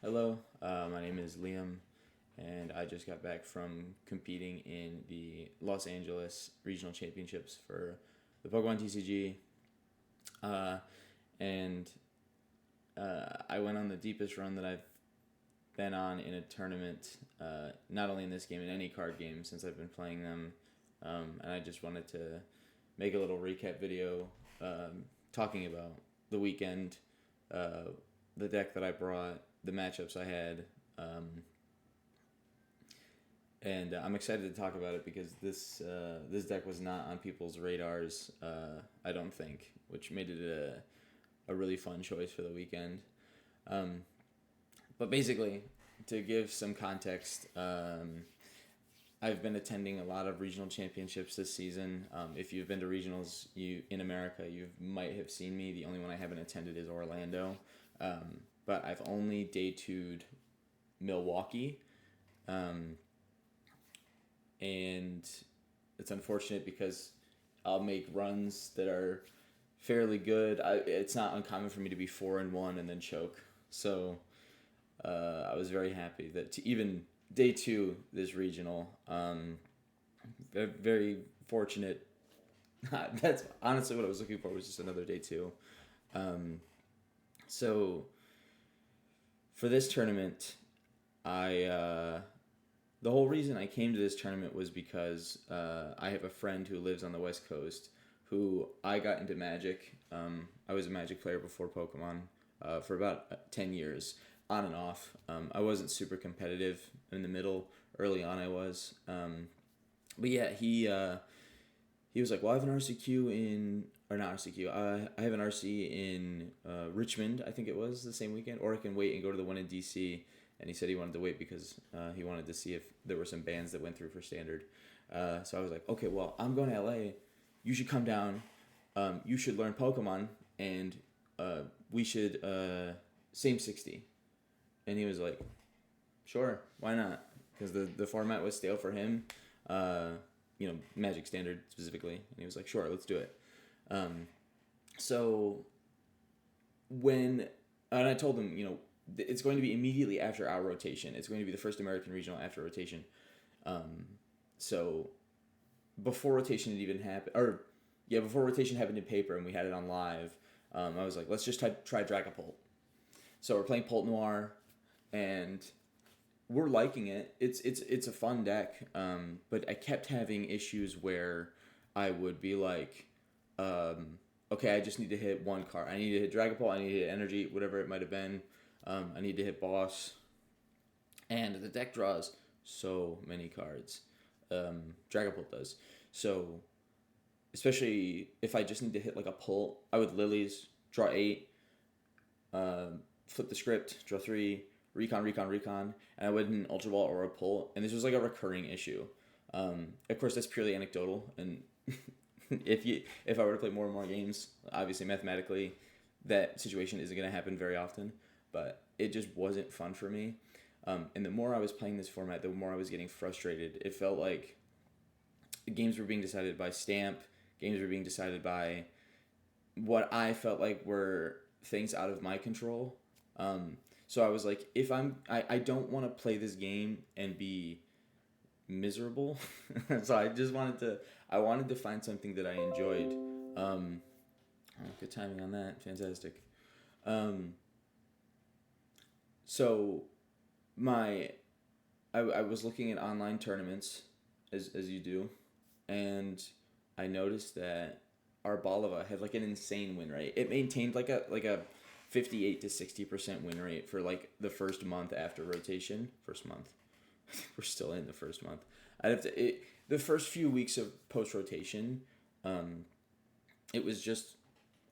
Hello, my name is Liam, and I just got back from competing in the Los Angeles Regional Championships for the Pokemon TCG. Uh, and I went on the deepest run that I've been on in a tournament, not only in this game, in any card game since I've been playing them. And I just wanted to make a little recap video talking about the weekend, uh, the deck that I brought, the matchups I had, and I'm excited to talk about it because this deck was not on people's radars, I don't think, which made it a really fun choice for the weekend. Um, but basically, to give some context, I've been attending a lot of regional championships this season. If you've been to regionals in America, you might have seen me. The only one I haven't attended is Orlando. But I've only day two'd Milwaukee. Um, and it's unfortunate because I'll make runs that are fairly good. It's not uncommon for me to be 4-1 and then choke. So I was very happy that even day two this regional, very fortunate. That's honestly what I was looking for, was just another day two. Um, so for this tournament, I the whole reason I came to this tournament was because I have a friend who lives on the West Coast who I got into Magic. I was a Magic player before Pokemon for about 10 years, on and off. I wasn't super competitive in the middle. Early on, I was. But yeah, he was like, well, I have an RCQ in, or not RCQ, I have an RC in Richmond, I think it was, the same weekend, or I can wait and go to the one in DC. And he said he wanted to wait because he wanted to see if there were some bands that went through for standard. So I was like, okay, well, I'm going to LA. You should come down. You should learn Pokemon, and we should same 60. And he was like, sure, why not? Because the format was stale for him, Magic Standard specifically. And he was like, sure, let's do it. So when, and I told him, it's going to be immediately after our rotation. It's going to be the first American regional after rotation. So before rotation had even happened, before rotation happened in paper and we had it on live, I was like, let's just try Dragapult. So we're playing Pult Noir, and we're liking it. It's a fun deck, but I kept having issues where I would be like, okay, I just need to hit one card. I need to hit Dragapult, I need to hit Energy, whatever it might have been. I need to hit Boss. And the deck draws so many cards. Dragapult does. So, especially if I just need to hit like a pull, I would Lilies, draw 8, flip the script, draw 3, recon, and I would an Ultra Ball or a pull. And this was like a recurring issue. Of course, that's purely anecdotal. And if I were to play more and more games, obviously mathematically, that situation isn't going to happen very often. But it just wasn't fun for me. And the more I was playing this format, the more I was getting frustrated. It felt like games were being decided by stamp. Games were being decided by what I felt like were things out of my control. So I was like, I don't want to play this game and be miserable. So I wanted to find something that I enjoyed. Good timing on that. Fantastic. So I was looking at online tournaments, as you do, and I noticed that Arbalova had like an insane win rate. It maintained like a 58 to 60% win rate for like the first month after rotation. First month. We're still in the first month. The first few weeks of post rotation, it was just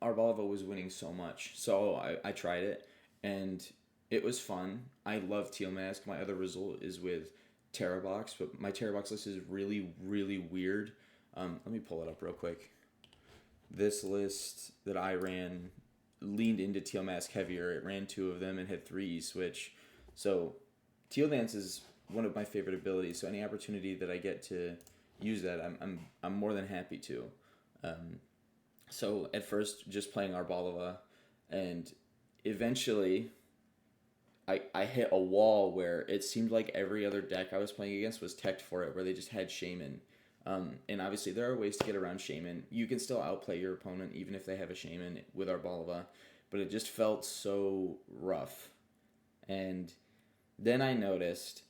Arbalova was winning so much. So I tried it, and it was fun. I love Teal Mask. My other result is with Terrabox, but my Terrabox list is really, really weird. Let me pull it up real quick. This list that I ran leaned into Teal Mask heavier. It ran 2 of them and had 3 E-Switch. So Teal Dance is one of my favorite abilities. So any opportunity that I get to use that, I'm more than happy to. So at first, just playing Arbalova, and eventually I hit a wall where it seemed like every other deck I was playing against was teched for it, where they just had Shaman. And obviously, there are ways to get around Shaman. You can still outplay your opponent, even if they have a Shaman with Arbalva, but it just felt so rough. And then I noticed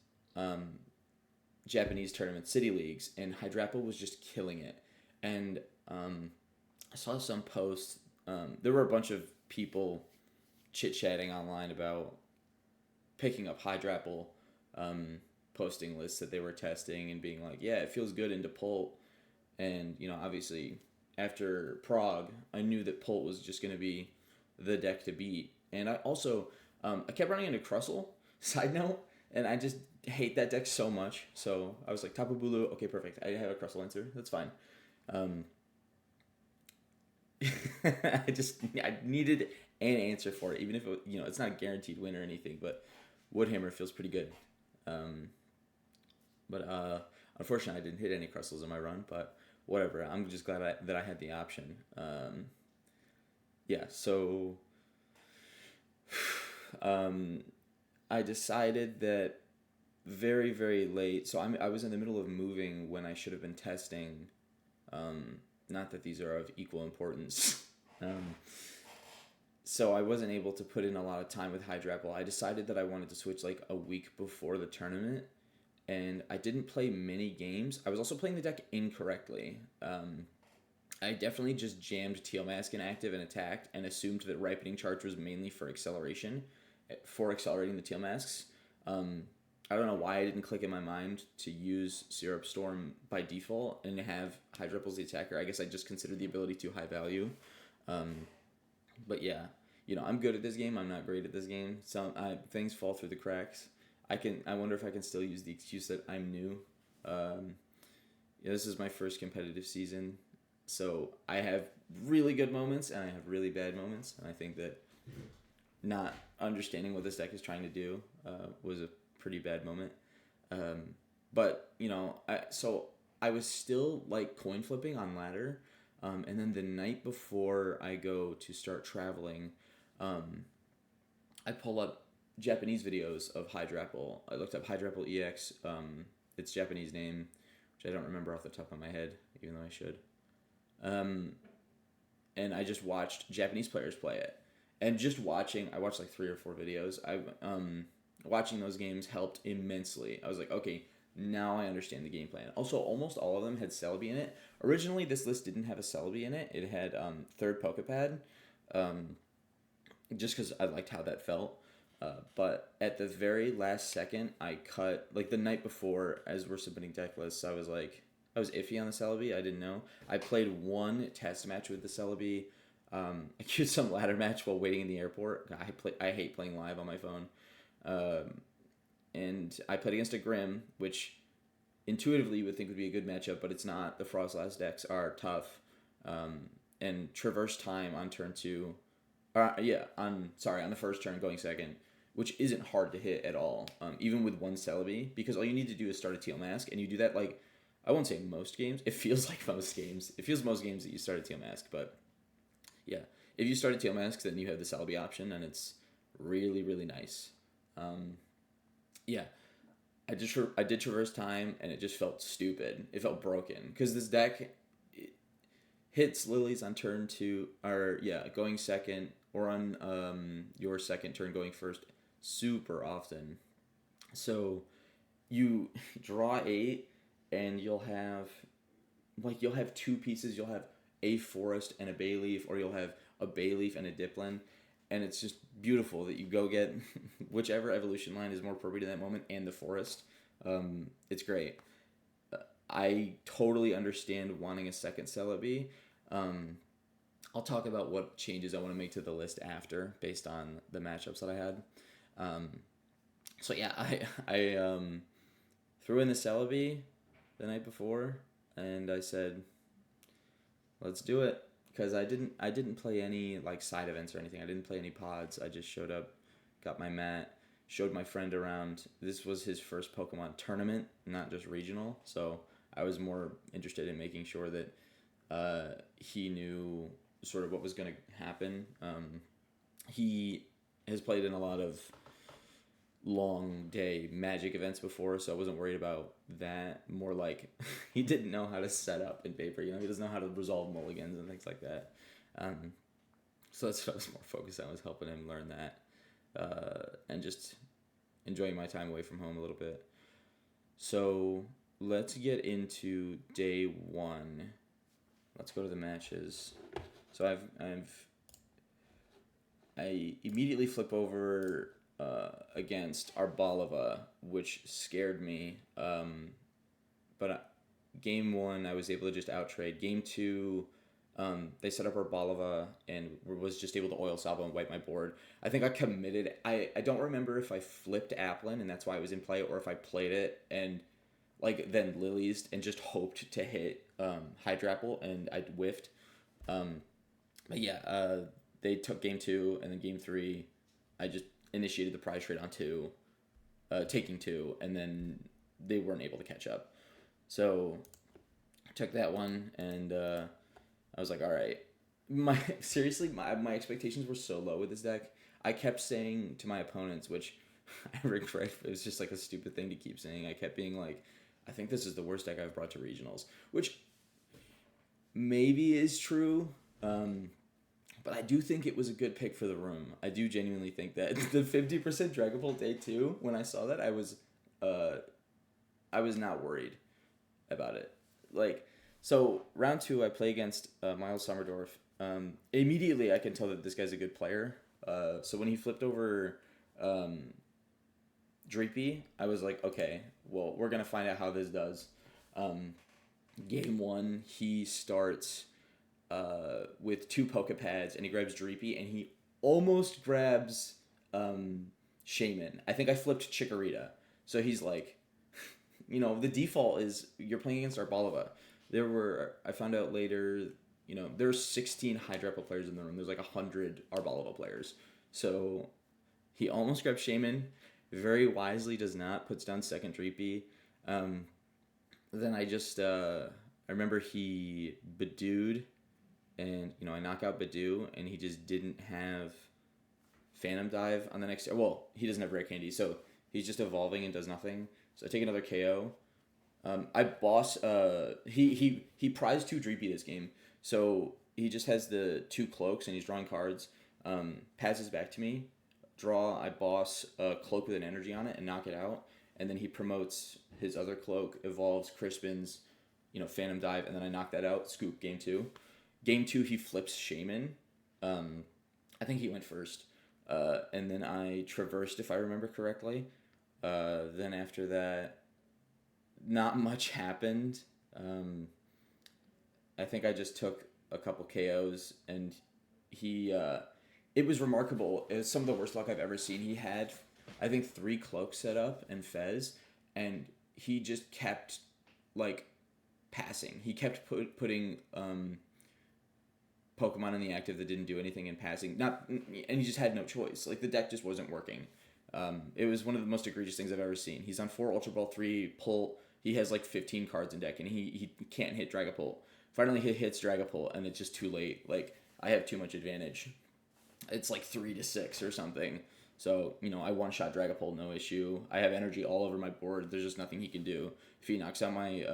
Japanese tournament city leagues, and Hydrapple was just killing it. And I saw some posts. There were a bunch of people chit chatting online about picking up Hydrapple, posting lists that they were testing and being like, yeah, it feels good into Pult. And, obviously, after Prague, I knew that Pult was just going to be the deck to beat. And I also, I kept running into Crustle, side note, and I just hate that deck so much. So I was like, Tapu Bulu, okay, perfect. I have a Crustle answer. That's fine. I needed an answer for it, even if it's not a guaranteed win or anything, but Woodhammer feels pretty good. But unfortunately, I didn't hit any Crustles in my run, but whatever. I'm just glad that I had the option. Yeah, so I decided that very, very late. So I was in the middle of moving when I should have been testing. Not that these are of equal importance. So I wasn't able to put in a lot of time with Hydrapple. I decided that I wanted to switch like a week before the tournament, and I didn't play many games. I was also playing the deck incorrectly. I definitely just jammed Teal Mask in active and attacked and assumed that Ripening Charge was mainly for acceleration, for accelerating the Teal Masks. I don't know why I didn't click in my mind to use Syrup Storm by default and have Hydrapple's the attacker. I guess I just considered the ability too high value. But yeah, I'm good at this game. I'm not great at this game. Things fall through the cracks. I wonder if I can still use the excuse that I'm new. This is my first competitive season, so I have really good moments and I have really bad moments. And I think that not understanding what this deck is trying to do was a pretty bad moment. But I was still like coin flipping on ladder. And then the night before I go to start traveling, I pull up Japanese videos of Hydrapple. I looked up Hydrapple EX, its Japanese name, which I don't remember off the top of my head, even though I should. And I just watched Japanese players play it. And I watched like 3 or 4 videos. Watching those games helped immensely. I was like, okay, now I understand the game plan. Also, almost all of them had Celebi in it. Originally, this list didn't have a Celebi in it. It had third Pokepad, just because I liked how that felt. But at the very last second, I cut, like the night before, as we're submitting deck lists, I was iffy on the Celebi. I didn't know. I played one test match with the Celebi. I queued some ladder match while waiting in the airport. I hate playing live on my phone. And I played against a Grim, which intuitively you would think would be a good matchup, but it's not. The Frostlass decks are tough. And Traverse Time on turn 2, on the first turn going second, which isn't hard to hit at all, even with one Celebi, because all you need to do is start a Teal Mask, and you do that like, I won't say most games. It feels like most games. It feels most games that you start a Teal Mask, but yeah. If you start a Teal Mask, then you have the Celebi option, and it's really, really nice. Yeah, I did Traverse Time, and it just felt stupid. It felt broken because this deck hits lilies on turn 2, or going second, or on your second turn going first, super often. So you draw 8, and you'll have 2 pieces. You'll have a forest and a Bayleaf, or you'll have a Bayleaf and a Dipplin. And it's just beautiful that you go get whichever evolution line is more appropriate in that moment and the forest. It's great. I totally understand wanting a second Celebi. I'll talk about what changes I want to make to the list after, based on the matchups that I had. I threw in the Celebi the night before, and I said, let's do it. Because I didn't play any like side events or anything. I didn't play any pods. I just showed up, got my mat, showed my friend around. This was his first Pokemon tournament, not just regional. So I was more interested in making sure that he knew sort of what was going to happen. He has played in a lot of long day Magic events before, so I wasn't worried about that. More like he didn't know how to set up in paper. He doesn't know how to resolve mulligans and things like that. Um, so that's what I was more focused on, was helping him learn that, and just enjoying my time away from home a little bit. So let's get into day one. Let's go to the matches. So I immediately flip over against Arbalova, which scared me. But game one, I was able to just out trade. Game two, they set up Arbalova and was just able to oil salvo and wipe my board. I think I committed. I don't remember if I flipped Applin and that's why I was in play, or if I played it and then Lilies and just hoped to hit Hydrapple and I whiffed. But yeah, they took game two, and then game three, I just initiated the prize trade on two, taking two, and then they weren't able to catch up. So I took that one, and I was like, all right. My expectations were so low with this deck. I kept saying to my opponents, which I regret, it was just like a stupid thing to keep saying. I kept being like, I think this is the worst deck I've brought to regionals, which maybe is true. But I do think it was a good pick for the room. I do genuinely think that the 50% Dragapult day two, when I saw that, I was not worried about it. So round two, I play against Miles Sommerdorf. Immediately, I can tell that this guy's a good player. So when he flipped over Dreepy, I was like, okay, well, we're gonna find out how this does. Game one, he starts with two Pokepads, and he grabs Dreepy, and he almost grabs Shaman. I think I flipped Chikorita. So he's like, the default is you're playing against Arbalova. I found out later, there's 16 Hydrapple players in the room. There's like 100 Arbalova players. So he almost grabs Shaman, very wisely does not, puts down second Dreepy. Then I remember he Badooed, and I knock out Badoo, and he just didn't have Phantom Dive on the next. Well, he doesn't have Rare Candy, so he's just evolving and does nothing. So I take another KO. I boss. He prized two Dreepy this game, so he just has the two cloaks and he's drawing cards. Passes back to me, draw. I boss a cloak with an energy on it and knock it out, and then he promotes his other cloak, evolves Crispin's, Phantom Dive, and then I knock that out. Scoop game two. Game two, he flips Shaman. I think he went first. And then I traversed, if I remember correctly. Then after that, not much happened. I think I just took a couple KOs, and it was remarkable. It was some of the worst luck I've ever seen. He had, I think, 3 cloaks set up and Fez, and he just kept, passing. He kept putting Pokemon in the active that didn't do anything in passing. And he just had no choice. The deck just wasn't working. It was one of the most egregious things I've ever seen. He's on 4 Ultra Ball, 3 Pull. He has 15 cards in deck, and he can't hit Dragapult. Finally, he hits Dragapult, and it's just too late. I have too much advantage. It's 3-6 or something. So, I one-shot Dragapult, no issue. I have energy all over my board. There's just nothing he can do. If he knocks out my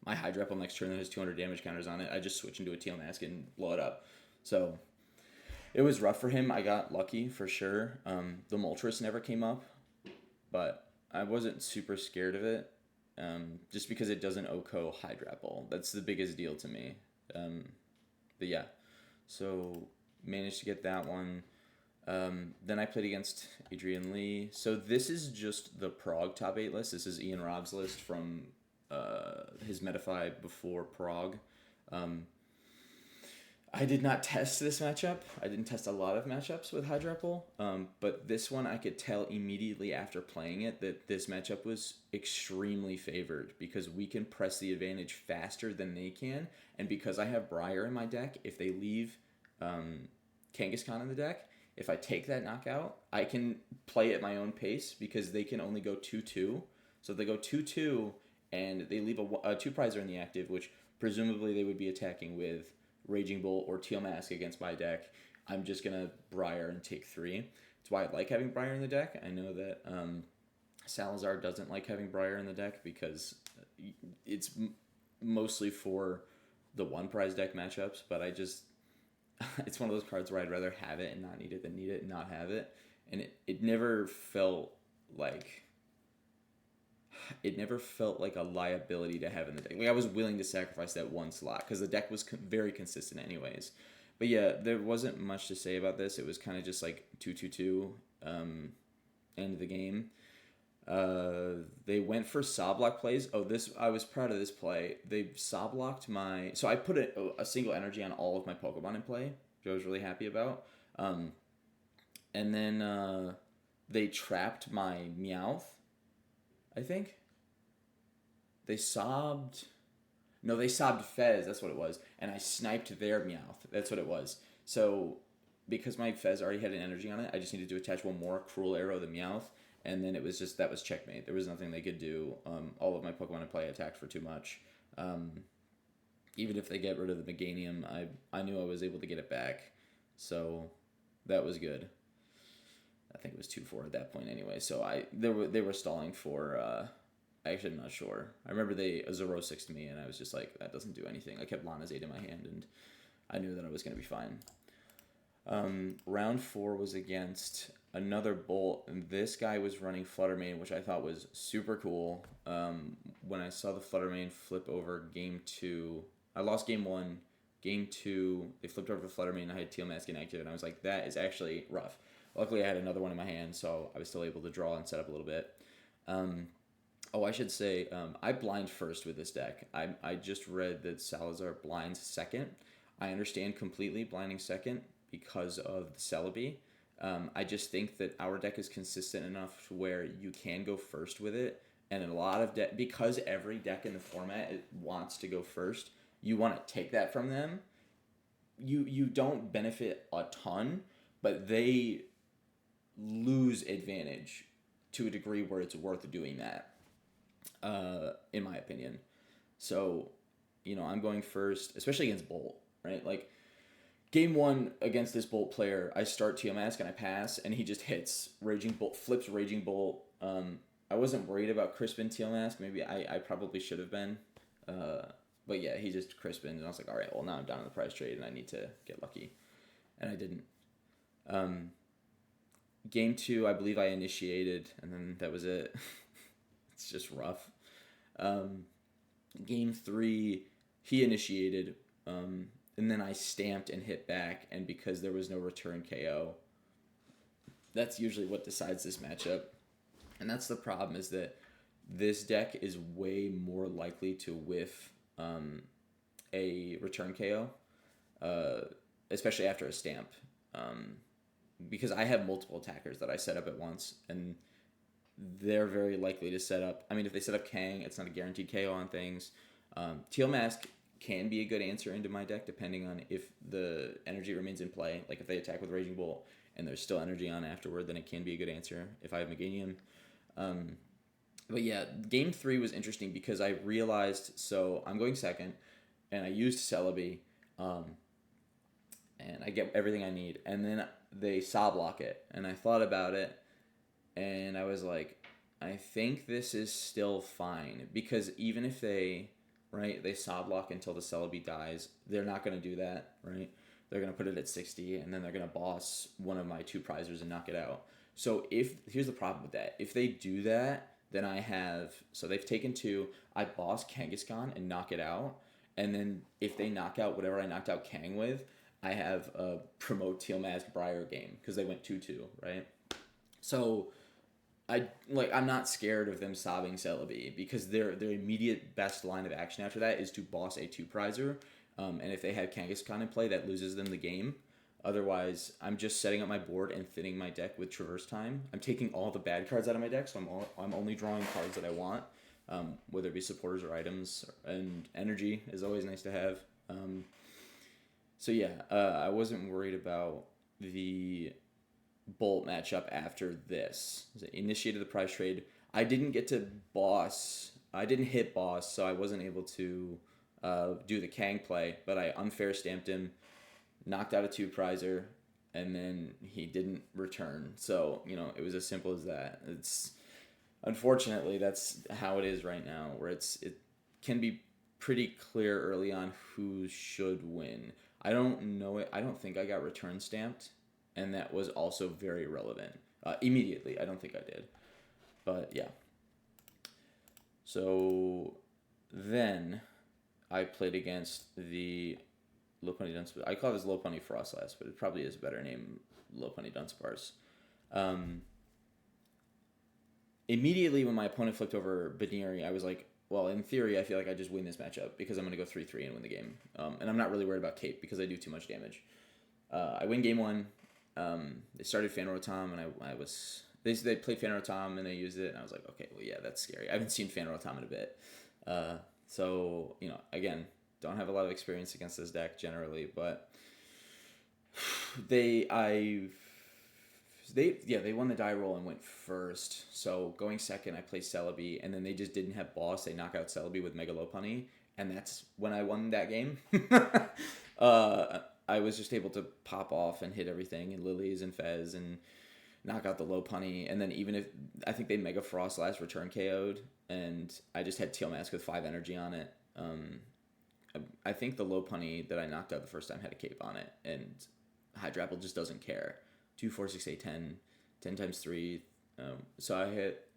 my Hydrapple next turn that has 200 damage counters on it, I just switch into a Teal Mask and blow it up. So it was rough for him. I got lucky for sure. The Moltres never came up, but I wasn't super scared of it, just because it doesn't OHKO Hydrapple. That's the biggest deal to me. But yeah, so managed to get that one. Then I played against Adrian Lee. So this is just the Prague top 8 list. This is Ian Rob's list from his Metafy before Prague. I did not test this matchup. I didn't test a lot of matchups with Hydrapple, but this one I could tell immediately after playing it that this matchup was extremely favored because we can press the advantage faster than they can, and because I have Briar in my deck, if they leave Kangaskhan in the deck, if I take that knockout, I can play at my own pace because they can only go 2-2. So if they go 2-2 and they leave a 2-prizer in the active, which presumably they would be attacking with Raging Bolt or Teal Mask against my deck, I'm just gonna Briar and take 3. That's why I like having Briar in the deck. I know that Salazar doesn't like having Briar in the deck because it's mostly for the one prize deck matchups, but I just it's one of those cards where I'd rather have it and not need it than need it and not have it. And it never felt like a liability to have in the deck. Like I was willing to sacrifice that one slot because the deck was very consistent anyways. But yeah, there wasn't much to say about this. It was kind of just like 2-2-2, end of the game. They went for saw block plays. Oh, this I was proud of this play. They saw blocked my. So I put a single energy on all of my Pokemon in play, which I was really happy about. And then they trapped my Meowth. I think they sobbed. No, they sobbed Fez. That's what it was. And I sniped their Meowth. That's what it was. So because my Fez already had an energy on it, I just needed to attach one more Cruel Arrow to Meowth. And then it was just, that was checkmate. There was nothing they could do. All of my Pokemon in play attacked for too much. Even if they get rid of the Meganium, I knew I was able to get it back. So that was good. I think it was 2-4 at that point anyway. So they were stalling for, actually I'm not sure. I remember they 0-6 to me and I was just like, that doesn't do anything. I kept Lana's 8 in my hand and I knew that I was going to be fine. Round 4 was against another Bolt, and this guy was running Fluttermane, which I thought was super cool. When I saw the Fluttermane flip over game 2, I lost game 1. Game 2, they flipped over the Fluttermane, and I had Teal Mask inactive, and I was like, that is actually rough. Luckily, I had another one in my hand, so I was still able to draw and set up a little bit. I should say, I blind first with this deck. I just read that Salazar blinds second. I understand completely blinding second because of the Celebi. I just think that our deck is consistent enough to where you can go first with it, and in a lot of because every deck in the format wants to go first, you want to take that from them. You don't benefit a ton, but they lose advantage to a degree where it's worth doing that, in my opinion. So, I'm going first, especially against Bolt, right? Like, game 1 against this Bolt player, I start Teal Mask and I pass, and he just hits Raging Bolt, flips Raging Bolt. I wasn't worried about Crispin Teal Mask. Maybe I probably should have been. But yeah, he just Crispin, and I was like, all right, well, now I'm down in the prize trade, and I need to get lucky. And I didn't. Game 2, I believe I initiated, and then that was it. It's just rough. Game 3, he initiated, and then I stamped and hit back, and because there was no return KO, that's usually what decides this matchup. And that's the problem, is that this deck is way more likely to whiff a return KO, especially after a stamp. Because I have multiple attackers that I set up at once, and they're very likely to set up. I mean, if they set up Kang, it's not a guaranteed KO on things. Teal Mask can be a good answer into my deck, depending on if the energy remains in play. Like, if they attack with Raging Bolt and there's still energy on afterward, then it can be a good answer if I have Meganium. But yeah, game 3 was interesting because I realized, so I'm going second, and I used Celebi, and I get everything I need, and then they saw block it, and I thought about it, and I was like, I think this is still fine, because even if they saw block until the Celebi dies, they're not going to do that, right? They're going to put it at 60, and then they're going to boss one of my 2 prizers and knock it out. So here's the problem with that. If they do that, then so they've taken 2, I boss Kangaskhan and knock it out, and then if they knock out whatever I knocked out Kang with, I have a promote Teal Mask Briar game, because they went 2-2, right? So I'm not scared of them sobbing Celebi, because their immediate best line of action after that is to boss a 2-prizer, and if they have Kangaskhan in play, that loses them the game. Otherwise, I'm just setting up my board and thinning my deck with Traverse Time. I'm taking all the bad cards out of my deck, so I'm only drawing cards that I want, whether it be supporters or items, and energy is always nice to have. So yeah, I wasn't worried about the Bolt matchup after this. I initiated the prize trade. I didn't get to boss. I didn't hit boss, so I wasn't able to do the Kang play, but I unfair stamped him, knocked out a 2-prizer, and then he didn't return. So, it was as simple as that. Unfortunately, that's how it is right now, where it can be pretty clear early on who should win. I don't know it. I don't think I got return stamped, and that was also very relevant. Immediately, I don't think I did. But yeah. So then I played against the Lopunny Dunsparce. I call this Lopunny Frostlass, but it probably is a better name, Lopunny Dunsparce. Immediately when my opponent flipped over Baniri, I was like, well, in theory, I feel like I just win this matchup because I'm going to go 3-3 and win the game. And I'm not really worried about Cape because I do too much damage. I win game one. They started Fan Rotom, and I was... They played Fan Rotom, and they used it, and I was like, okay, well, yeah, that's scary. I haven't seen Fan Rotom in a bit. So, again, don't have a lot of experience against this deck generally, but they won the die roll and went first. So going second, I played Celebi, and then they just didn't have boss. They knock out Celebi with Mega Lopunny, and that's when I won that game. I was just able to pop off and hit everything, and Lilies and Fez, and knock out the Lopunny, and then even if I think they Mega Frostlass return KO'd, and I just had Teal Mask with 5 energy on it. I think the Lopunny that I knocked out the first time had a cape on it, and Hydrapple just doesn't care. 2, 4, 6, 8, 10, 10 times 3. So I hit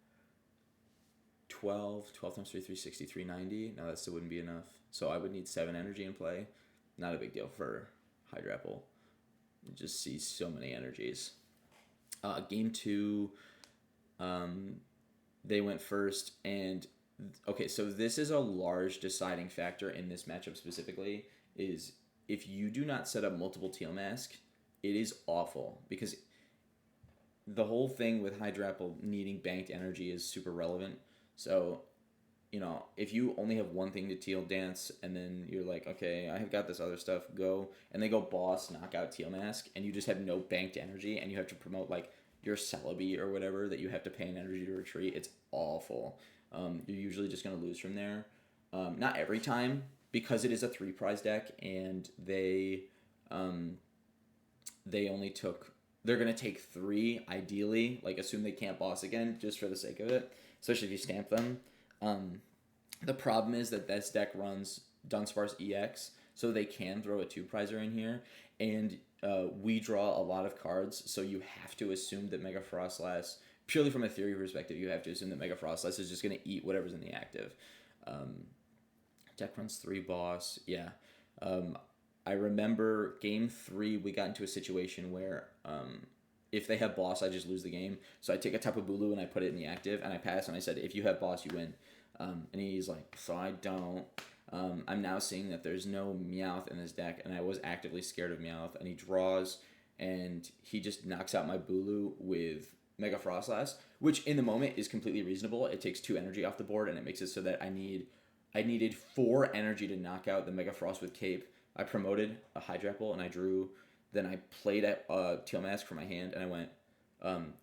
12 times 3, 360, 390. Now that still wouldn't be enough. So I would need 7 energy in play. Not a big deal for Hydrapple. You just see so many energies. Game 2, they went first, and okay, so this is a large deciding factor in this matchup specifically, is if you do not set up multiple Teal Mask, it is awful, because the whole thing with Hydrapple needing banked energy is super relevant. So, if you only have one thing to Teal Dance, and then you're like, okay, I have got this other stuff, go, and they go boss, knock out Teal Mask, and you just have no banked energy, and you have to promote, like, your Celebi or whatever that you have to pay an energy to retreat, it's awful. You're usually just going to lose from there. Not every time, because it is a 3-prize deck, and they're going to take 3, ideally, like, assume they can't boss again, just for the sake of it, especially if you stamp them. The problem is that this deck runs Dunsparce EX, so they can throw a 2-prizer in here, and we draw a lot of cards, so you have to assume that Mega Frostlass, purely from a theory perspective, you have to assume that Mega Frostlass is just going to eat whatever's in the active. Deck runs 3 boss, yeah. I remember game 3, we got into a situation where if they have boss, I just lose the game. So I take a Tapu Bulu and I put it in the active, and I pass, and I said, if you have boss, you win. And he's like, so I don't. I'm now seeing that there's no Meowth in this deck, and I was actively scared of Meowth, and he draws, and he just knocks out my Bulu with Mega Frostlass, which in the moment is completely reasonable. It takes 2 energy off the board, and it makes it so that I needed 4 energy to knock out the Mega Frost with Cape. I promoted a Hydrapple, and I drew. Then I played at Teal Mask for my hand, and I went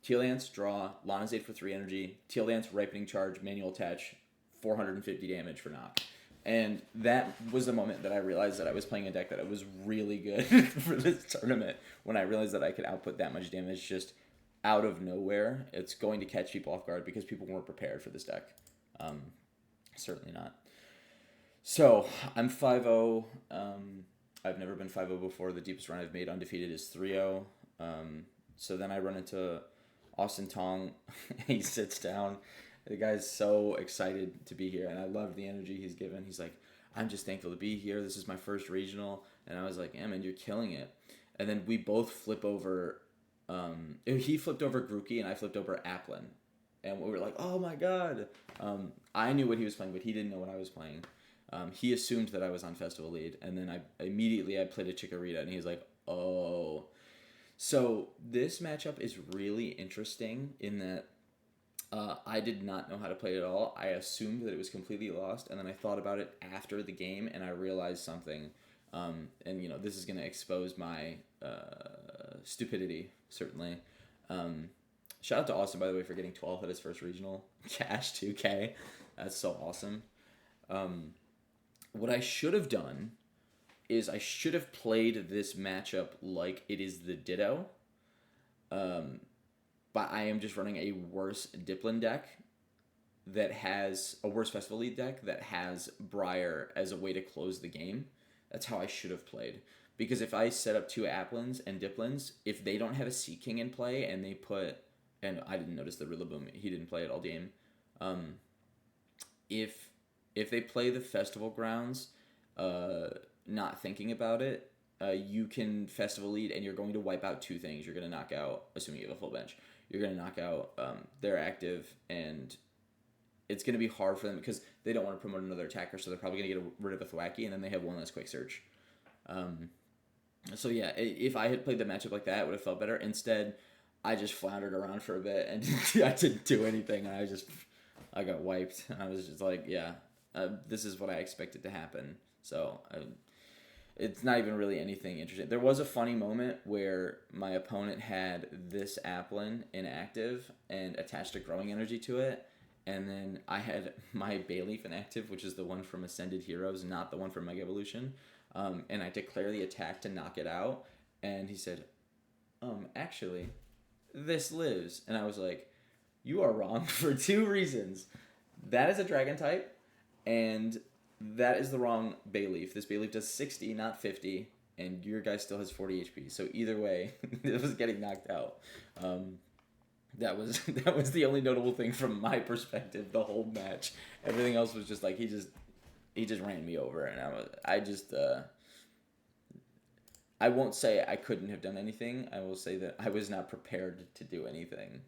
Teal Dance, draw, Lanazade for 3 energy, Teal Dance, Ripening Charge, Manual Attach, 450 damage for knock. And that was the moment that I realized that I was playing a deck that was really good for this tournament, when I realized that I could output that much damage just out of nowhere. It's going to catch people off guard because people weren't prepared for this deck. Certainly not. So, I'm 5-0. I've never been 5-0 before. The deepest run I've made undefeated is 3-0. So then I run into Austin Tong. He sits down. The guy's so excited to be here, and I love the energy he's given. He's like, I'm just thankful to be here. This is my first regional. And I was like, yeah, man, you're killing it. And then we both flip over. He flipped over Grookey, and I flipped over Applin. And we were like, oh my god. I knew what he was playing, but he didn't know what I was playing. He assumed that I was on Festival Lead, and then I played a Chikorita, and he was like, oh. So this matchup is really interesting in that I did not know how to play it at all. I assumed that it was completely lost, and then I thought about it after the game, and I realized something. And, this is going to expose my stupidity, certainly. Shout out to Austin, by the way, for getting 12th at his first regional. Cash 2K. That's so awesome. What I should have done is I should have played this matchup like it is the Ditto. Um, but I am just running a worse Diplin deck that has a worse Festival Lead deck that has Briar as a way to close the game. That's how I should have played. Because if I set up two Applins and Diplins, if they don't have a Sea King in play and they put, and I didn't notice the Rillaboom, he didn't play it all game. If they play the Festival Grounds, not thinking about it, you can Festival Lead and you're going to wipe out two things. You're going to knock out, assuming you have a full bench, you're going to knock out their active, and it's going to be hard for them because they don't want to promote another attacker, so they're probably going to get rid of a Thwackey, and then they have one less Quick Search. So yeah, if I had played the matchup like that, it would have felt better. Instead, I just floundered around for a bit, and I didn't do anything, and I got wiped, and I was just like, yeah, this is what I expected to happen. So it's not even really anything interesting. There was a funny moment where my opponent had this Applin inactive and attached a Growing Energy to it, and then I had my Bayleaf inactive, which is the one from Ascended Heroes, not the one from Mega Evolution. And I declare the attack to knock it out, and he said, actually, this lives. And I was like, you are wrong for two reasons. That is a Dragon type, and that is the wrong Bayleaf. This Bayleaf does 60, not 50, and your guy still has 40 HP. So either way, it was getting knocked out. That was the only notable thing from my perspective the whole match. Everything else was just like he just ran me over, and I won't say I couldn't have done anything. I will say that I was not prepared to do anything.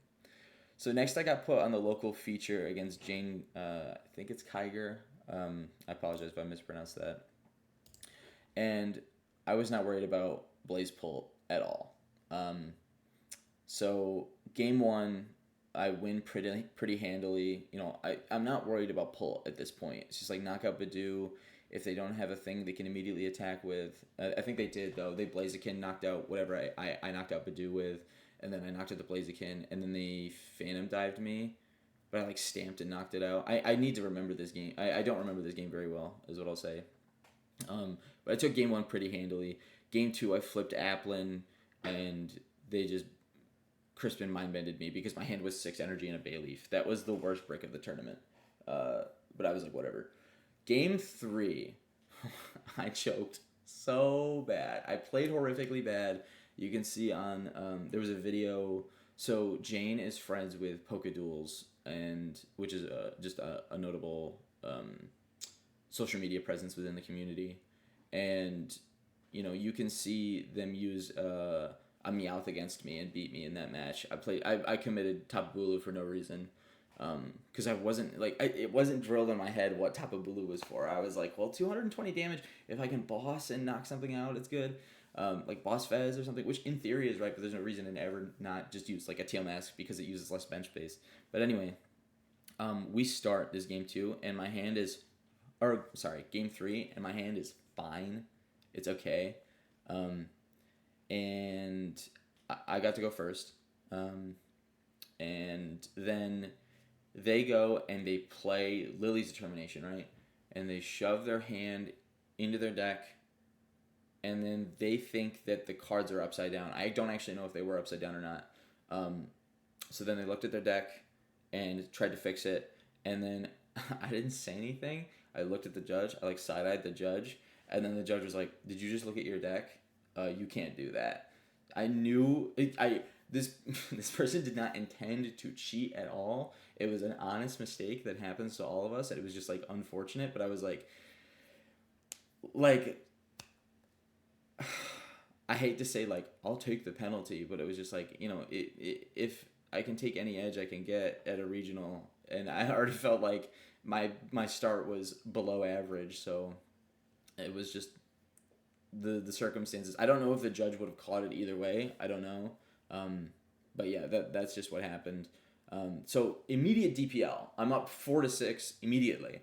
So next I got put on the local feature against Jane, I think it's Kiger. I apologize if I mispronounced that. And I was not worried about Blaze Pull at all. So game one, I win pretty handily. You know, I'm not worried about pull at this point. It's just like knock out Badoo. If they don't have a thing they can immediately attack with. I think they did, though. They Blaziken knocked out whatever I knocked out Badoo with, and then I knocked out the Blaziken, and then they Phantom Dived me, but I stamped and knocked it out. I need to remember this game. I don't remember this game very well, is what I'll say. But I took game one pretty handily. Game two, I flipped Applin, and they just Crispin mind-bended me because my hand was 6 energy and a Bayleaf. That was the worst brick of the tournament. But I was like, whatever. Game 3, I choked so bad. I played horrifically bad. You can see on, there was a video. So Jane is friends with Pokeduels, and which is just a notable social media presence within the community. And, you know, you can see them use a Meowth against me and beat me in that match. I committed Tapu Bulu for no reason. Because I wasn't, it wasn't drilled in my head what Tapu Bulu was for. I was like, well, 220 damage, if I can boss and knock something out, it's good. Like Boss Fez or something, which in theory is right, but there's no reason to ever not just use like a Tail Mask because it uses less bench space. But anyway, we start this game 2, and my hand is, game 3, and my hand is fine. It's okay. And I got to go first. And then they go and they play Lily's Determination, right? And they shove their hand into their deck, and then they think that the cards are upside down. I don't actually know if they were upside down or not. So then they looked at their deck and tried to fix it, and then I didn't say anything. I looked at the judge. I side-eyed the judge, and then the judge was like, "Did you just look at your deck? You can't do that." I knew this person did not intend to cheat at all. It was an honest mistake that happens to all of us. It was just unfortunate, but I was like I hate to say I'll take the penalty, but it was just if I can take any edge I can get at a regional, and I already felt like my start was below average, so it was just the circumstances. I don't know if the judge would have caught it either way. I don't know. But yeah, that's just what happened. So immediate DPL. I'm up 4-6 immediately.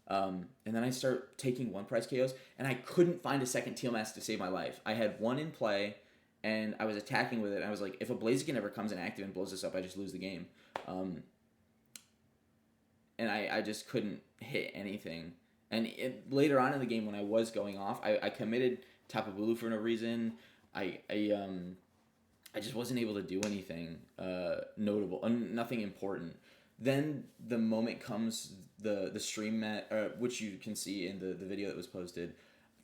And then I start taking one prize KOs, and I couldn't find a second Teal Mask to save my life. I had one in play, and I was attacking with it, and I was like, if a Blaziken ever comes in active and blows this up, I just lose the game. And I just couldn't hit anything. And later on in the game when I was going off, I committed Tapu Bulu for no reason. I just wasn't able to do anything notable, nothing important. Then the moment comes, the stream which you can see in the video that was posted.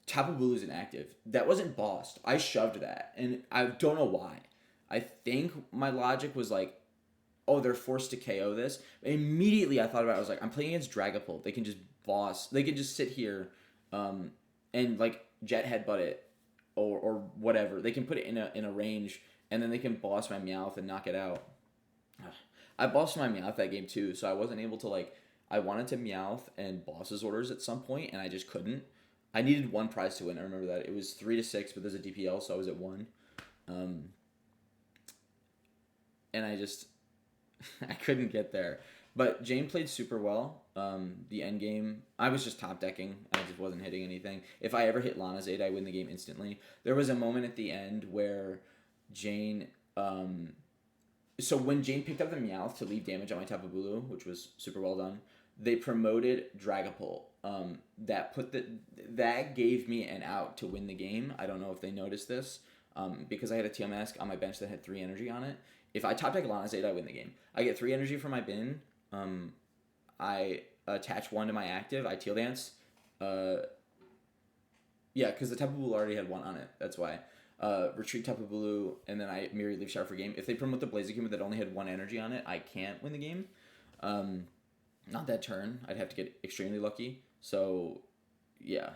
Tapu Bulu is inactive. That wasn't bossed. I shoved that, and I don't know why. I think my logic was like, oh, they're forced to KO this. Immediately I thought about it. I was like, I'm playing against Dragapult. They can just boss. They can just sit here and like jet headbutt it or whatever. They can put it in a range, and then they can boss my Meowth and knock it out. I bossed my Meowth that game too, so I wasn't able to like. I wanted to Meowth and boss's orders at some point, and I just couldn't. I needed one prize to win. I remember that. It was 3-6, but there's a DPL, so I was at 1. And I just... I couldn't get there. But Jane played super well. The end game, I was just top decking. I just wasn't hitting anything. If I ever hit Lana's 8, I win the game instantly. There was a moment at the end where Jane... so when Jane picked up the Meowth to leave damage on my Tapu Bulu, which was super well done, they promoted Dragapult. That gave me an out to win the game. I don't know if they noticed this, because I had a Teal Mask on my bench that had 3 energy on it. If I top deck Lana's 8, I win the game. I get 3 energy from my bin. I attach 1 to my active. I Teal Dance. Yeah, because the Tapu Bulu already had 1 on it. That's why. Retreat Tapu Bulu, and then I Mirror Leaf Shower for game. If they promote the Blaziken that only had 1 energy on it, I can't win the game. Not that turn. I'd have to get extremely lucky. So, yeah.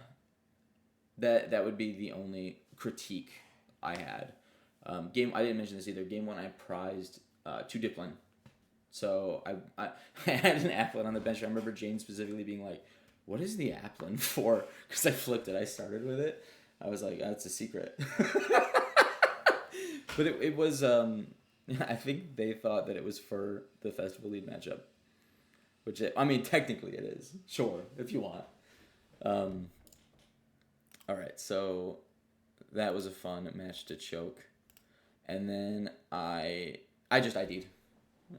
That would be the only critique I had. I didn't mention this either. Game 1, I prized 2 Diplin. So, I had an Applin on the bench. I remember Jane specifically being like, what is the Applin for? Because I flipped it. I started with it. I was like, that's a secret. But it was, I think they thought that it was for the Festival Lead matchup. Which, technically it is. Sure, if you want. Alright, so that was a fun match to choke. And then I just ID'd.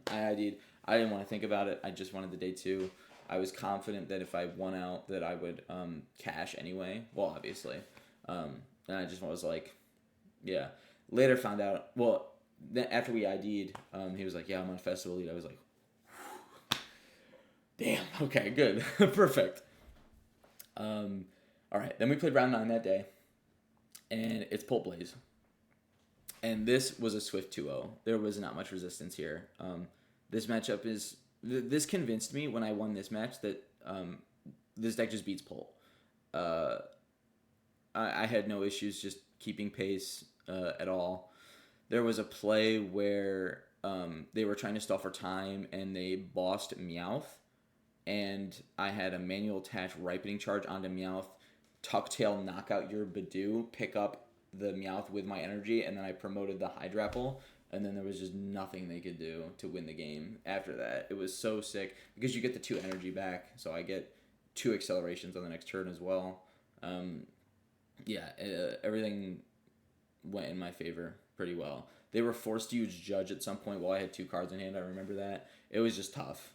I ID'd. I didn't want to think about it. I just wanted the day 2. I was confident that if I won out that I would cash anyway. Well, obviously. And I just was like, yeah. Later found out, well, then after we ID'd, he was like, yeah, I'm on Festival Lead. I was like, damn, okay, good. Perfect. Alright, then we played round 9 that day. And it's Pult Blaze. And this was a swift 2-0. There was not much resistance here. This matchup is... This convinced me when I won this match that this deck just beats Pult. I had no issues just keeping pace at all. There was a play where they were trying to stall for time and they bossed Meowth. And I had a manual attach Ripening Charge onto Meowth, Tucktail, knock out your Badoo, pick up the Meowth with my energy, and then I promoted the Hydrapple, and then there was just nothing they could do to win the game after that. It was so sick, because you get the 2 energy back, so I get 2 accelerations on the next turn as well. Everything went in my favor pretty well. They were forced to use Judge at some point while I had 2 cards in hand, I remember that. It was just tough.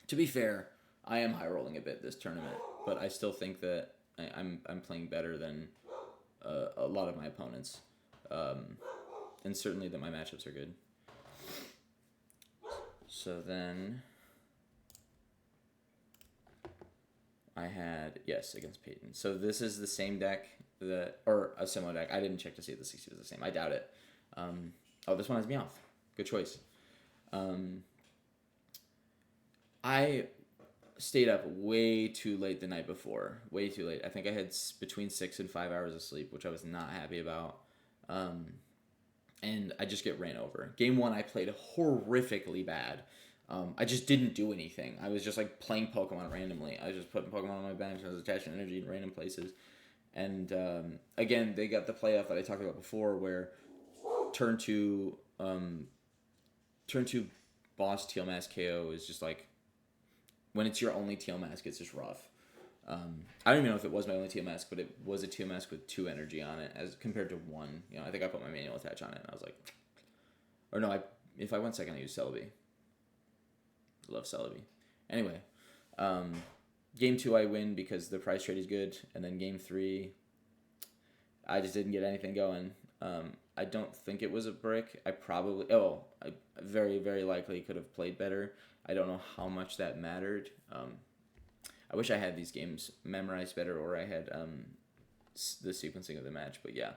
To be fair, I am high rolling a bit this tournament, but I still think that I'm playing better than a lot of my opponents, and certainly that my matchups are good. So then I had against Peyton. So this is the same deck or a similar deck. I didn't check to see if the 60 was the same. I doubt it. This one has Meowth. Good choice. I stayed up way too late the night before. Way too late. I think I had between 6 and 5 hours of sleep, which I was not happy about. And I just get ran over. Game 1, I played horrifically bad. I just didn't do anything. I was just like playing Pokemon randomly. I was just putting Pokemon on my bench. I was attaching energy in random places. And again, they got the playoff that I talked about before where turn 2 boss Teal Mask KO is just like, when it's your only Teal Mask, it's just rough. I don't even know if it was my only Teal Mask, but it was a Teal Mask with 2 energy on it as compared to 1. I think I put my manual attach on it, and I was like... Or no, if I went second, I used Celebi. Love Celebi. Anyway, Game 2 I win because the prize trade is good, and then game 3 I just didn't get anything going. I don't think it was a brick. I very, very likely could have played better. I don't know how much that mattered. I wish I had these games memorized better, or I had the sequencing of the match. But yeah,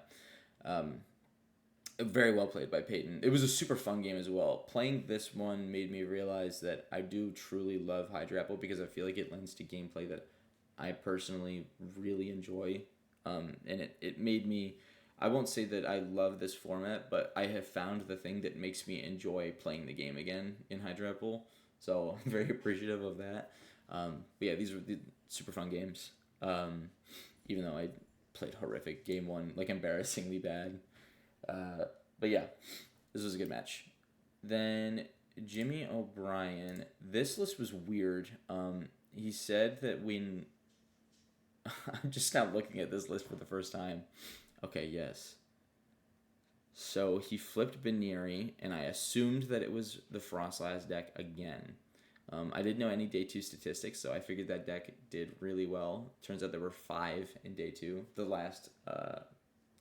very well played by Peyton. It was a super fun game as well. Playing this one made me realize that I do truly love Hydrapple because I feel like it lends to gameplay that I personally really enjoy. And it made me, I won't say that I love this format, but I have found the thing that makes me enjoy playing the game again in Hydrapple. So I'm very appreciative of that. But yeah, these were super fun games. Even though I played horrific game 1, like embarrassingly bad. But yeah, this was a good match. Then Jimmy O'Brien. This list was weird. He said that when I'm just now looking at this list for the first time. Okay, yes. So he flipped Baneri, and I assumed that it was the Frostlass deck again. I didn't know any day 2 statistics, so I figured that deck did really well. Turns out there were 5 in day 2, the last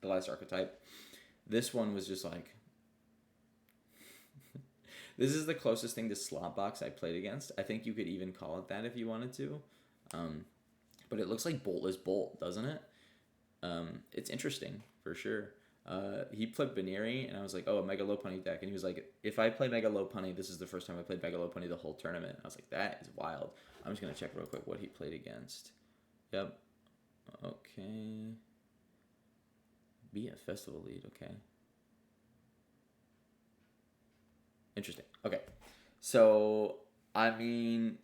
archetype. This one was just like, this is the closest thing to Slotbox I played against. I think you could even call it that if you wanted to. But it looks like Boltless Bolt, doesn't it? It's interesting, for sure. He played Baneri, and I was like, oh, a Mega Lopunny deck. And he was like, if I play Mega Lopunny, this is the first time I played Mega Lopunny the whole tournament. I was like, that is wild. I'm just going to check real quick what he played against. Yep. Okay. Be a festival lead, okay. Interesting. Okay. So, I mean,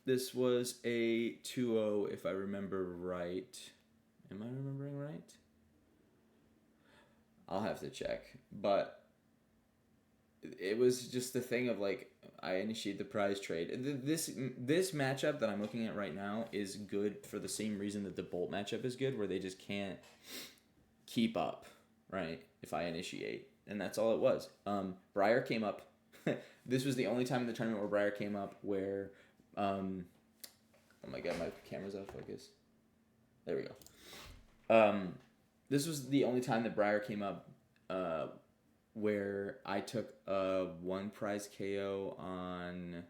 this was a 2-0 if I remember right. Am I remembering right? I'll have to check. But it was just the thing of like, I initiated the prize trade. This matchup that I'm looking at right now is good for the same reason that the Bolt matchup is good, where they just can't keep up, right? If I initiate. And that's all it was. Briar came up. This was the only time in the tournament where Briar came up where... oh my god, my camera's out of focus. There we go. This was the only time that Briar came up where I took a 1 prize KO on...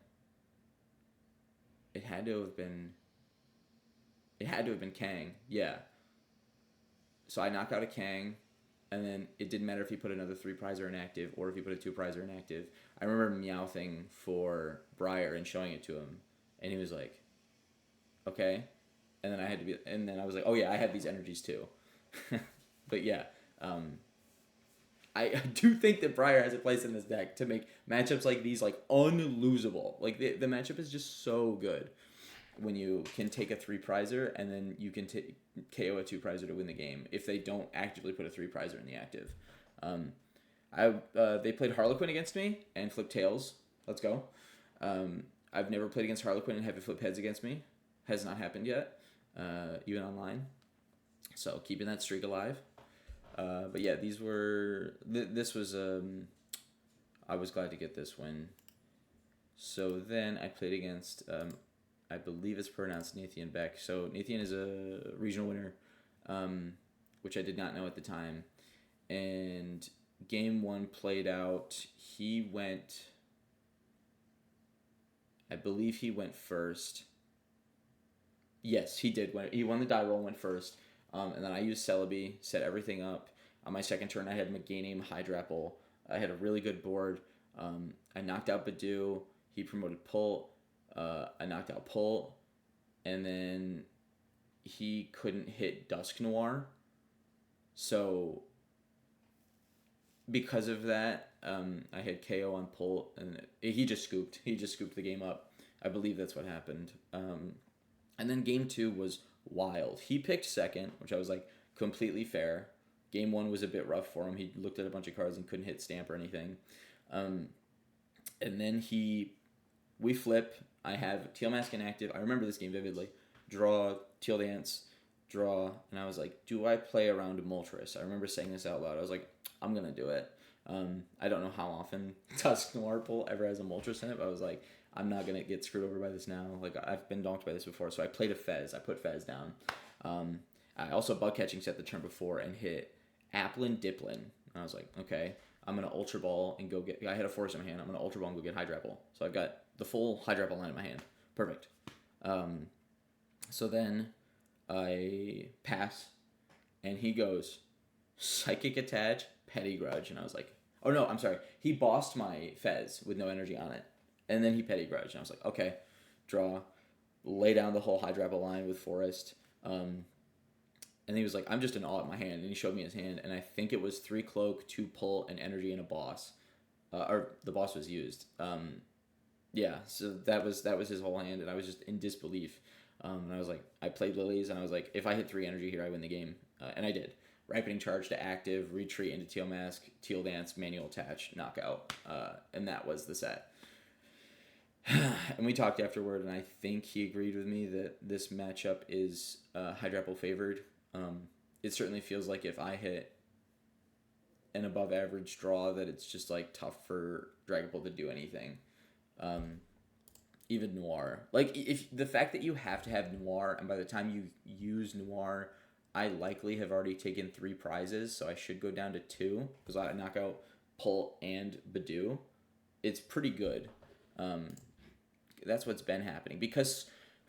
It had to have been Kang. Yeah. So I knocked out a Kang, and then it didn't matter if he put another 3 prizer inactive or if he put a 2 prizer inactive. I remember Meowthing for Briar and showing it to him, and he was like, okay. And then I was like, oh yeah, I have these energies too. But yeah, I do think that Briar has a place in this deck to make matchups like these like unlosable. Like the matchup is just so good when you can take a 3 prizer and then you can KO a 2 prizer to win the game if they don't actively put a 3 prizer in the active. They played Harlequin against me and flipped tails. Let's go. I've never played against Harlequin and have it flip heads against me. Has not happened yet, even online. So keeping that streak alive. But yeah, these were... This was... I was glad to get this win. So then I played against... I believe it's pronounced Nathan Beck. So Nathan is a regional winner, which I did not know at the time. And game 1 played out. He went... I believe he went first. Yes, he did. He won the die roll and went first. And then I used Celebi, set everything up. On my second turn, I had Meganium, Hydrapple. I had a really good board. I knocked out Badoo. He promoted Pult. I knocked out Pult. And then he couldn't hit Dusk Noir. So because of that, I had KO on Pult. And he just scooped. He just scooped the game up. I believe that's what happened. And then game 2 was wild. He picked second, which I was like, completely fair. Game 1 was a bit rough for him. He looked at a bunch of cards and couldn't hit stamp or anything. And then we flip. I have Teal Mask inactive. I remember this game vividly. Draw, Teal Dance, draw. And I was like, do I play around Moltres? I remember saying this out loud. I was like, I'm going to do it. I don't know how often Dusknoir ever has a Moltres in it, but I was like, I'm not gonna get screwed over by this now. Like I've been donked by this before, so I played a Fez. I put Fez down. I also bug catching set the turn before and hit Applin Diplin. I was like, okay, I'm gonna Ultra Ball and go get. I had a Force in my hand. I'm gonna Ultra Ball and go get Hydrapple. So I've got the full Hydrapple line in my hand. Perfect. So then I pass, and he goes Psychic Attach, Petty Grudge, and I was like, oh no, I'm sorry. He bossed my Fez with no energy on it, and then he Petty Grudge, and I was like, okay, draw, lay down the whole Hydrapple line with Forest. And he was like, I'm just in awe at my hand. And he showed me his hand. And I think it was 3 Cloak, 2 Pull, and Energy and a Boss. Or the Boss was used. Yeah, so that was his whole hand. And I was just in disbelief. And I was like, I played Lilies. And I was like, if I hit 3 energy here, I win the game. And I did. Ripening Charge to active, retreat into Teal Mask, Teal Dance, Manual Attach, knockout. And that was the set. And we talked afterward, and I think he agreed with me that this matchup is Hydrapple favored. It certainly feels like if I hit an above average draw, that it's just like tough for Dragapult to do anything. Even Noir, like if the fact that you have to have Noir, and by the time you use Noir, I likely have already taken 3 prizes, so I should go down to 2 because I knock out Pull and Badoo. It's pretty good. That's what's been happening because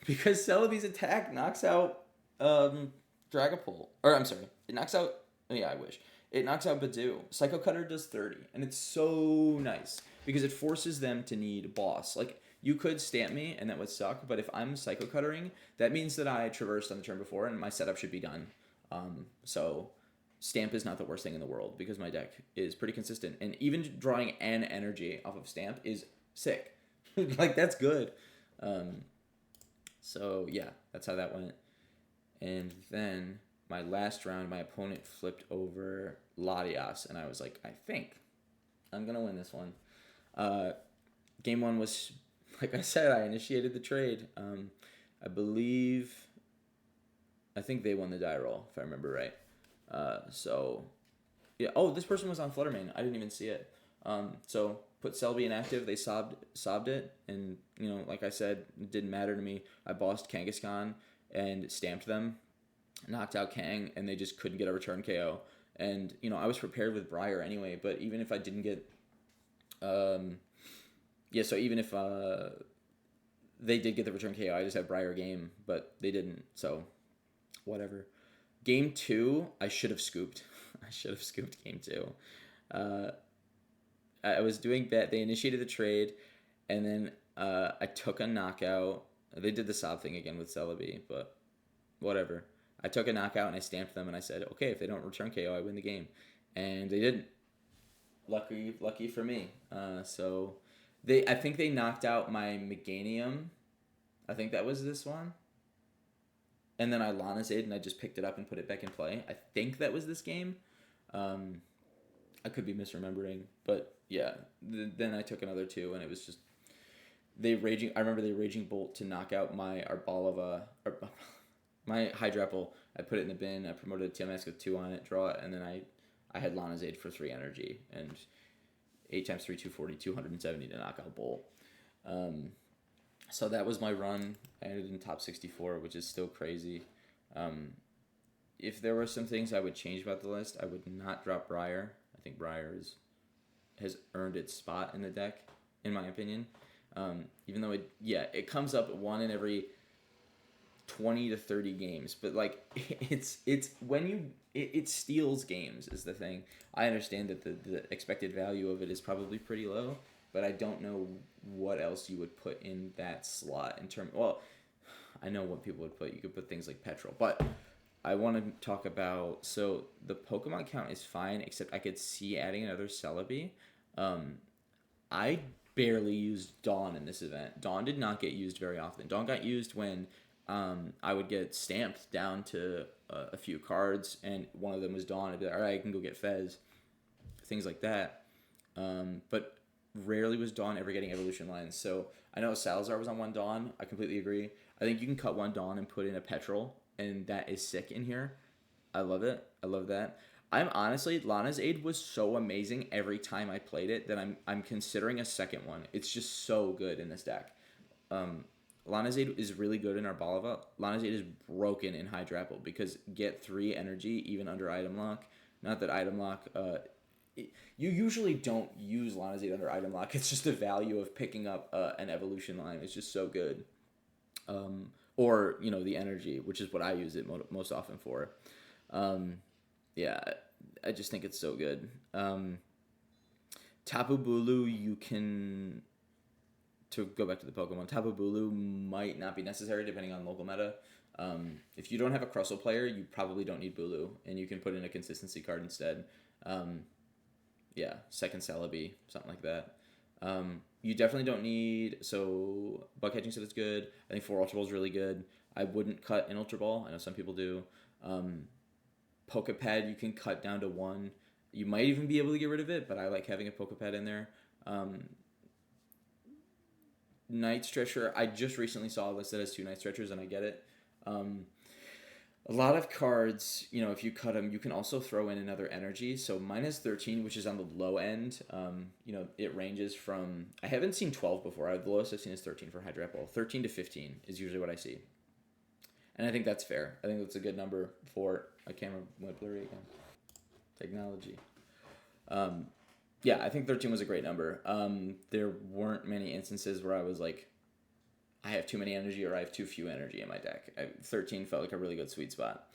Celebi's attack knocks out Dragapult. Or I'm sorry, it knocks out. Yeah, I wish it knocks out Badoo. Psycho Cutter does 30, and it's so nice because it forces them to need boss. Like you could stamp me, and that would suck. But if I'm Psycho Cuttering, that means that I traversed on the turn before, and my setup should be done. So stamp is not the worst thing in the world because my deck is pretty consistent, and even drawing an energy off of stamp is sick. Like that's good. So yeah, that's how that went. And then my last round, my opponent flipped over Latias, and I was like, I think I'm gonna win this one. Game 1 was, like I said, I initiated the trade. I think they won the die roll, if I remember right. So yeah. Oh, this person was on Fluttermane. I didn't even see it. So put Celebi inactive. They sobbed it, and like I said, it didn't matter to me. I bossed Kangaskhan and stamped them, knocked out Kang, and they just couldn't get a return KO. And I was prepared with Briar anyway. But even if I didn't get, so even if they did get the return KO, I just had Briar game, but they didn't. So whatever. Game 2, I should have scooped. I should have scooped game 2. I was doing bet. They initiated the trade, and then I took a knockout. They did the sob thing again with Celebi, but whatever. I took a knockout, and I stamped them, and I said, okay, if they don't return KO, I win the game. And they didn't. Lucky for me. So I think they knocked out my Meganium. I think that was this one. And then I Lana's Aid, and I just picked it up and put it back in play. I think that was this game. I could be misremembering, but yeah. Then I took another 2, and it was just I remember they Raging Bolt to knock out my Arbalava, my Hydrapple. I put it in the bin. I promoted a Teal Mask with 2 on it, draw it, and then I had Lana's Aid for 3 energy and 8 times 3, 240, 270 to knock out Bolt. So that was my run. I ended in top 64, which is still crazy. If there were some things I would change about the list, I would not drop Briar. I think Briar has earned its spot in the deck, in my opinion. Even though it comes up 1 in every 20 to 30 games, but like it's when it steals games is the thing. I understand that the expected value of it is probably pretty low, but I don't know what else you would put in that slot in terms. Well, I know what people would put. You could put things like Petrol, but I want to talk about. So the Pokemon count is fine, except I could see adding another Celebi. I barely used Dawn in this event. Dawn did not get used very often. Dawn got used when I would get stamped down to a few cards, and one of them was Dawn. I'd be like, all right, I can go get Fez, things like that. But rarely was Dawn ever getting evolution lines. So I know Salazar was on 1 Dawn. I completely agree. I think you can cut 1 Dawn and put in a Petrol, and that is sick in here. I love it. I love that. I'm honestly, Lana's Aid was so amazing every time I played it that I'm considering a second one. It's just so good in this deck. Um, Lana's Aid is really good in our Balava. Lana's Aid is broken in Hydrapple because get 3 energy even under item lock. Not that item lock. You usually don't use Lana's Aid under item lock. It's just the value of picking up an evolution line. It's just so good. Or the energy, which is what I use it most often for. Yeah, I just think it's so good. Tapu Bulu, you can, to go back to the Pokemon, Tapu Bulu might not be necessary depending on local meta. If you don't have a Crustle player, you probably don't need Bulu, and you can put in a consistency card instead. Yeah, second Celebi, something like that. You definitely don't need, so bug catching set is good. I think 4 Ultra Ball is really good. I wouldn't cut an Ultra Ball. I know some people do. Pokepad you can cut down to 1. You might even be able to get rid of it, but I like having a Pokepad in there. Night Stretcher, I just recently saw a list that has 2 Night Stretchers, and I get it. A lot of cards, if you cut them, you can also throw in another energy. So minus 13, which is on the low end, it ranges from, I haven't seen 12 before. The lowest I've seen is 13 for Hydrapple. 13 to 15 is usually what I see. And I think that's fair. I think that's a good number for a camera went blurry again. Technology. Yeah, I think 13 was a great number. There weren't many instances where I was like, I have too many energy or I have too few energy in my deck. 13 felt like a really good sweet spot.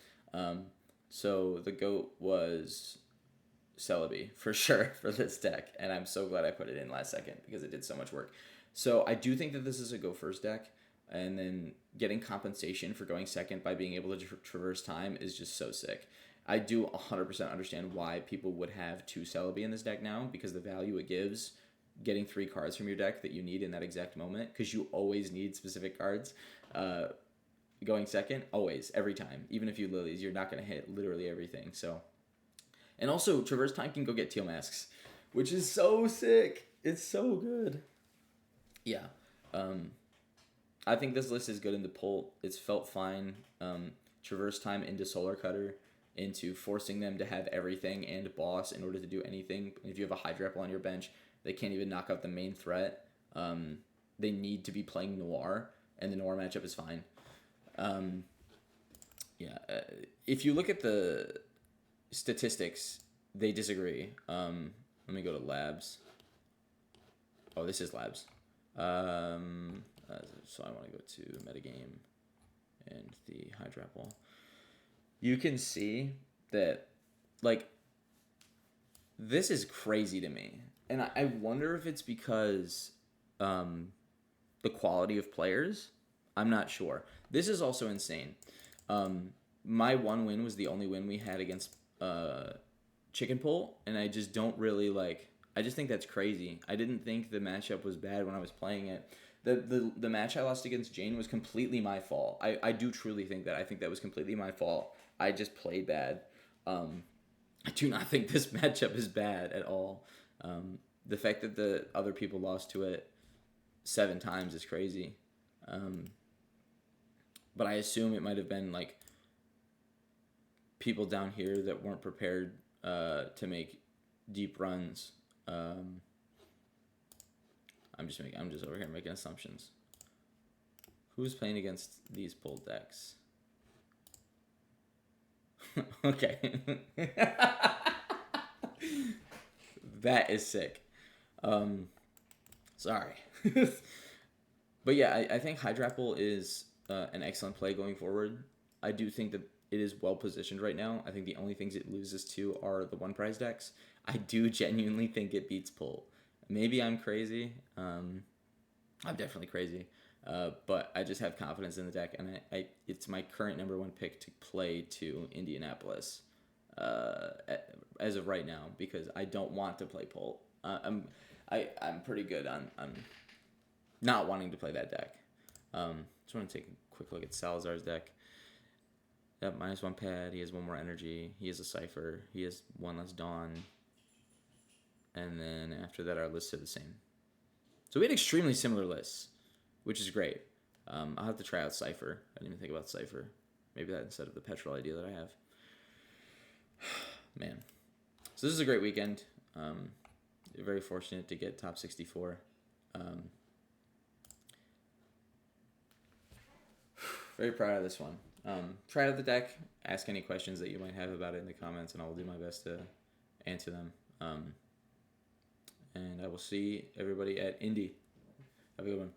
So the GOAT was Celebi for sure for this deck, and I'm so glad I put it in last second because it did so much work. So I do think that this is a go first deck, and then getting compensation for going second by being able to traverse time is just so sick. I do 100% understand why people would have 2 Celebi in this deck now, because the value it gives getting 3 cards from your deck that you need in that exact moment, because you always need specific cards. Going second, always, every time. Even if you Lilies, you're not going to hit literally everything. So, and also, Traverse Time can go get Teal Masks, which is so sick. It's so good. Yeah. I think this list is good into Pult. It's felt fine. Traverse Time into Solar Cutter, into forcing them to have everything and Boss in order to do anything. If you have a Hydrapple on your bench, they can't even knock out the main threat. They need to be playing Noir, and the Noir matchup is fine. If you look at the statistics, they disagree. Let me go to Labs. Oh, this is Labs. So I want to go to Metagame and the Hydrapple. You can see that, like, this is crazy to me. And I wonder if it's because the quality of players. I'm not sure. This is also insane. My one win was the only win we had against Chicken Pole, and I just don't really like. I just think that's crazy. I didn't think the matchup was bad when I was playing it. The match I lost against Jane was completely my fault. I do truly think that. I think that was completely my fault. I just played bad. I do not think this matchup is bad at all. The fact that the other people lost to it 7 times is crazy. But I assume it might have been like people down here that weren't prepared to make deep runs. I'm just over here making assumptions. Who's playing against these pulled decks? Okay. That is sick. Sorry. But yeah, I think Hydrapple is an excellent play going forward. I do think that it is well positioned right now. I think the only things it loses to are the 1 prize decks. I do genuinely think it beats Pull. Maybe I'm crazy. I'm definitely crazy. But I just have confidence in the deck, and it's my current number 1 pick to play to Indianapolis as of right now, because I don't want to play Pull. I'm pretty good on not wanting to play that deck. Just want to take a quick look at Salazar's deck. That -1 pad. He has 1 more energy. He has a Cypher. He has 1 less Dawn. And then after that, our lists are the same. So we had extremely similar lists, which is great. I'll have to try out Cypher. I didn't even think about Cypher. Maybe that instead of the Petrol idea that I have. Man. So this is a great weekend. Very fortunate to get top 64. Very proud of this one. Try out the deck. Ask any questions that you might have about it in the comments, and I will do my best to answer them. And I will see everybody at Indi. Have a good one.